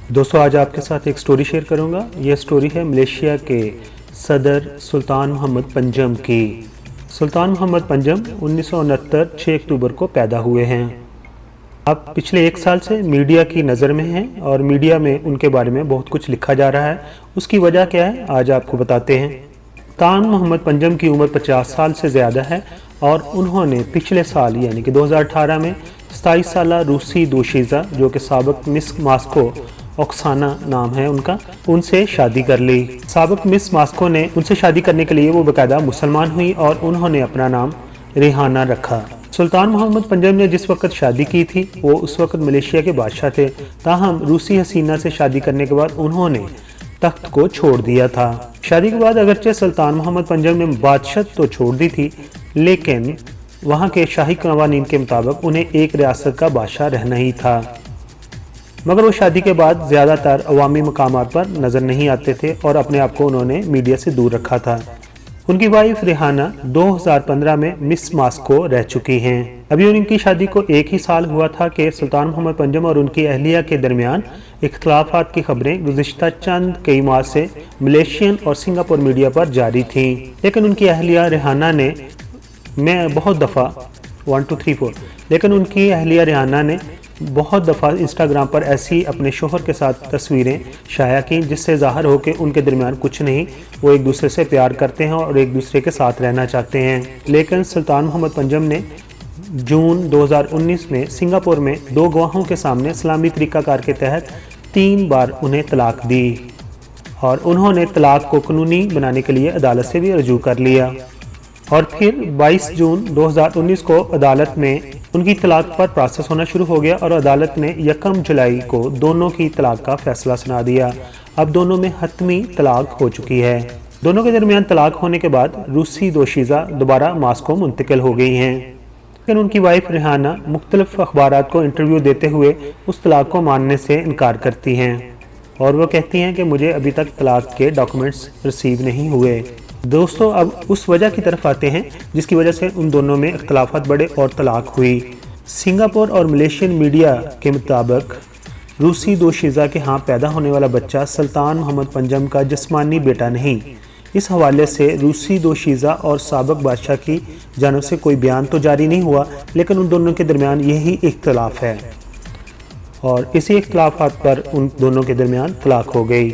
दोस्तों आज आपके साथ एक स्टोरी शेयर करूंगा। यह स्टोरी है मलेशिया के सदर सुल्तान मोहम्मद पंजम की। सुल्तान मोहम्मद पंजम 1969 6 अक्टूबर को पैदा हुए हैं। अब पिछले एक साल से मीडिया की नज़र में हैं और मीडिया में उनके बारे में बहुत कुछ लिखा जा रहा है। उसकी वजह क्या है आज आपको बताते हैं। सुल्तान मोहम्मद पंजम की उम्र 50 साल से ज़्यादा है और उन्होंने पिछले साल यानी कि 2018 में 27 साल रूसी दोशीज़ा जो कि साबिक मिस मास्को ओक्साना नाम है उनका, उनसे शादी कर ली। साबिक मिस मास्को ने उनसे शादी करने के लिए वो बाकायदा मुसलमान हुई और उन्होंने अपना नाम रेहाना रखा। सुल्तान मोहम्मद पंजम ने जिस वक्त शादी की थी वो उस वक्त मलेशिया के बादशाह थे। ताहम रूसी हसीना से शादी करने के बाद उन्होंने तख्त को छोड़ दिया था। शादी के बाद अगरचे सुल्तान मोहम्मद पंजम ने बादशाह तो छोड़ दी थी, लेकिन वहाँ के शाही कवानीन के मुताबिक उन्हें एक रियासत का बादशाह रहना ही था। मगर वो शादी के बाद ज़्यादातर अवामी मकामात पर नज़र नहीं आते थे और अपने आप को उन्होंने मीडिया से दूर रखा था। उनकी वाइफ रेहाना 2015 में मिस मास्को रह चुकी हैं। अभी उनकी शादी को एक ही साल हुआ था कि सुल्तान मोहम्मद पंजम और उनकी अहलिया के दरमियान इख्तलाफात की खबरें गुज़िश्ता चंद कई माह से मलेशियन और सिंगापुर मीडिया पर जारी थीं। लेकिन उनकी अहलिया रेहाना ने बहुत दफ़ा इंस्टाग्राम पर ऐसी अपने शोहर के साथ तस्वीरें शाया की जिससे ज़ाहिर हो कि उनके दरमियान कुछ नहीं, वो एक दूसरे से प्यार करते हैं और एक दूसरे के साथ रहना चाहते हैं। लेकिन सुल्तान मोहम्मद पंजम ने जून 2019 में सिंगापुर में 2 गवाहों के सामने इस्लामी तरीक़ाकार के तहत 3 बार उन्हें तलाक दी और उन्होंने तलाक को कानूनी बनाने के लिए अदालत से भी रजू कर लिया। और फिर 22 जून 2019 को अदालत में उनकी तलाक पर प्रोसेस होना शुरू हो गया और अदालत ने 1 जुलाई को दोनों की तलाक का फैसला सुना दिया। अब दोनों में हतमी तलाक हो चुकी है। दोनों के दरमियान तलाक होने के बाद रूसी दोशीज़ा दोबारा मास्को मुंतकिल हो गई हैं। लेकिन उनकी वाइफ रेहाना मुख्तलिफ अखबारात को इंटरव्यू देते हुए उस तलाक को मानने से इनकार करती हैं और वो कहती हैं कि मुझे अभी तक तलाक के डॉक्यूमेंट्स रिसीव नहीं हुए। दोस्तों अब उस वजह की तरफ आते हैं जिसकी वजह से उन दोनों में इख्तलाफात बढ़े और तलाक हुई। सिंगापुर और मलेशियन मीडिया के मुताबिक रूसी दोशीज़ा के यहाँ पैदा होने वाला बच्चा सुल्तान मोहम्मद पंजम का जिस्मानी बेटा नहीं। इस हवाले से रूसी दोशीज़ा और साबिक बादशाह की जानिब से कोई बयान तो जारी नहीं हुआ, लेकिन उन दोनों के दरमियान यही इख्तलाफ है और इसी इख्तलाफात पर उन दोनों के दरमियान तलाक हो गई।